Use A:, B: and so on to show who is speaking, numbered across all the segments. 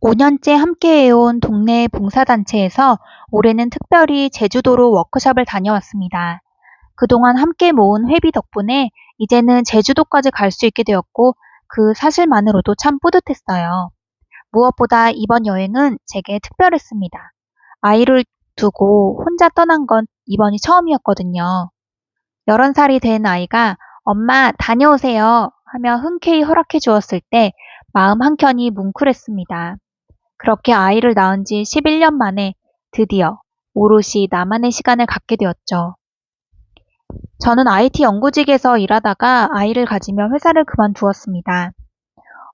A: 5년째 함께해온 동네 봉사단체에서 올해는 특별히 제주도로 워크숍을 다녀왔습니다. 그동안 함께 모은 회비 덕분에 이제는 제주도까지 갈 수 있게 되었고 그 사실만으로도 참 뿌듯했어요. 무엇보다 이번 여행은 제게 특별했습니다. 아이를 두고 혼자 떠난 건 이번이 처음이었거든요. 11살이 된 아이가 엄마 다녀오세요 하며 흔쾌히 허락해 주었을 때 마음 한켠이 뭉클했습니다. 그렇게 아이를 낳은 지 11년 만에 드디어 오롯이 나만의 시간을 갖게 되었죠. 저는 IT 연구직에서 일하다가 아이를 가지며 회사를 그만두었습니다.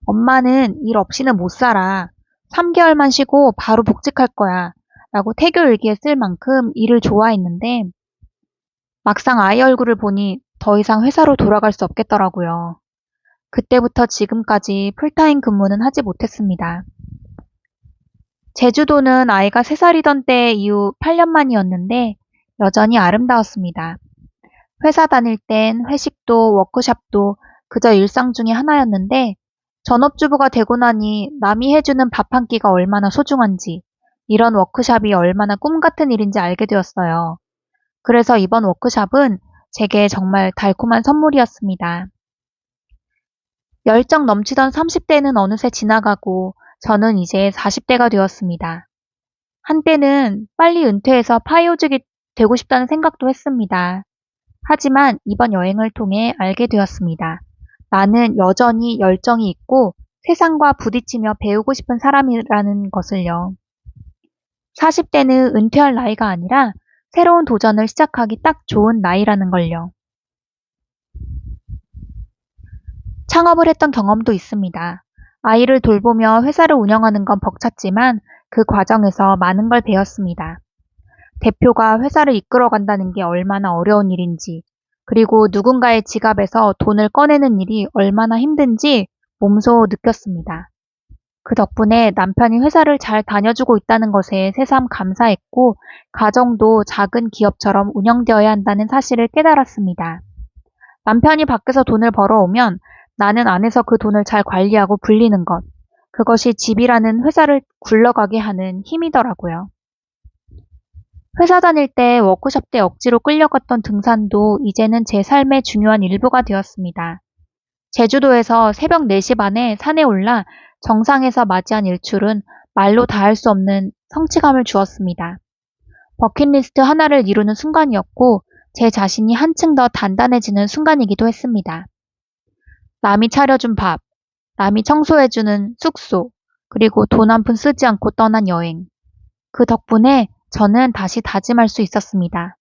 A: 엄마는 일 없이는 못 살아. 3개월만 쉬고 바로 복직할 거야. 라고 태교 일기에 쓸 만큼 일을 좋아했는데 막상 아이 얼굴을 보니 더 이상 회사로 돌아갈 수 없겠더라고요. 그때부터 지금까지 풀타임 근무는 하지 못했습니다. 제주도는 아이가 3살이던 때 이후 8년 만이었는데 여전히 아름다웠습니다. 회사 다닐 땐 회식도 워크숍도 그저 일상 중의 하나였는데 전업주부가 되고 나니 남이 해주는 밥 한 끼가 얼마나 소중한지 이런 워크숍이 얼마나 꿈 같은 일인지 알게 되었어요. 그래서 이번 워크숍은 제게 정말 달콤한 선물이었습니다. 열정 넘치던 30대는 어느새 지나가고 저는 이제 40대가 되었습니다. 한때는 빨리 은퇴해서 파이오직이 되고 싶다는 생각도 했습니다. 하지만 이번 여행을 통해 알게 되었습니다. 나는 여전히 열정이 있고 세상과 부딪히며 배우고 싶은 사람이라는 것을요. 40대는 은퇴할 나이가 아니라 새로운 도전을 시작하기 딱 좋은 나이라는 걸요. 창업을 했던 경험도 있습니다. 아이를 돌보며 회사를 운영하는 건 벅찼지만 그 과정에서 많은 걸 배웠습니다. 대표가 회사를 이끌어간다는 게 얼마나 어려운 일인지, 그리고 누군가의 지갑에서 돈을 꺼내는 일이 얼마나 힘든지 몸소 느꼈습니다. 그 덕분에 남편이 회사를 잘 다녀주고 있다는 것에 새삼 감사했고, 가정도 작은 기업처럼 운영되어야 한다는 사실을 깨달았습니다. 남편이 밖에서 돈을 벌어오면 나는 안에서 그 돈을 잘 관리하고 불리는 것, 그것이 집이라는 회사를 굴러가게 하는 힘이더라고요. 회사 다닐 때 워크숍 때 억지로 끌려갔던 등산도 이제는 제 삶의 중요한 일부가 되었습니다. 제주도에서 새벽 4시 반에 산에 올라 정상에서 맞이한 일출은 말로 다할 수 없는 성취감을 주었습니다. 버킷리스트 하나를 이루는 순간이었고 제 자신이 한층 더 단단해지는 순간이기도 했습니다. 남이 차려준 밥, 남이 청소해주는 숙소, 그리고 돈 한 푼 쓰지 않고 떠난 여행. 그 덕분에 저는 다시 다짐할 수 있었습니다.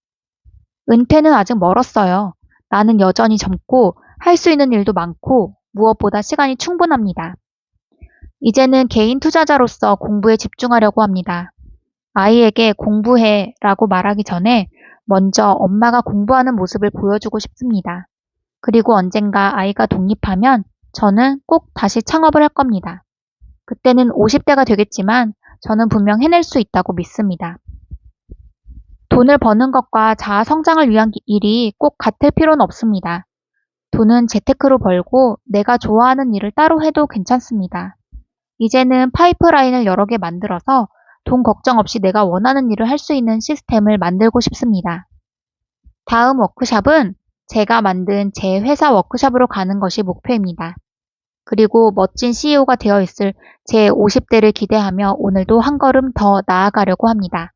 A: 은퇴는 아직 멀었어요. 나는 여전히 젊고 할 수 있는 일도 많고 무엇보다 시간이 충분합니다. 이제는 개인 투자자로서 공부에 집중하려고 합니다. 아이에게 공부해 라고 말하기 전에 먼저 엄마가 공부하는 모습을 보여주고 싶습니다. 그리고 언젠가 아이가 독립하면 저는 꼭 다시 창업을 할 겁니다. 그때는 50대가 되겠지만 저는 분명 해낼 수 있다고 믿습니다. 돈을 버는 것과 자아 성장을 위한 일이 꼭 같을 필요는 없습니다. 돈은 재테크로 벌고 내가 좋아하는 일을 따로 해도 괜찮습니다. 이제는 파이프라인을 여러 개 만들어서 돈 걱정 없이 내가 원하는 일을 할 수 있는 시스템을 만들고 싶습니다. 다음 워크숍은 제가 만든 제 회사 워크숍으로 가는 것이 목표입니다. 그리고 멋진 CEO가 되어 있을 제 50대를 기대하며 오늘도 한 걸음 더 나아가려고 합니다.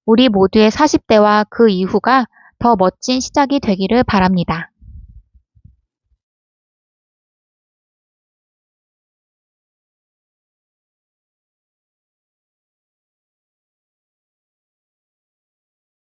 A: 우리 모두의 40대와 그 이후가 더 멋진 시작이 되기를 바랍니다.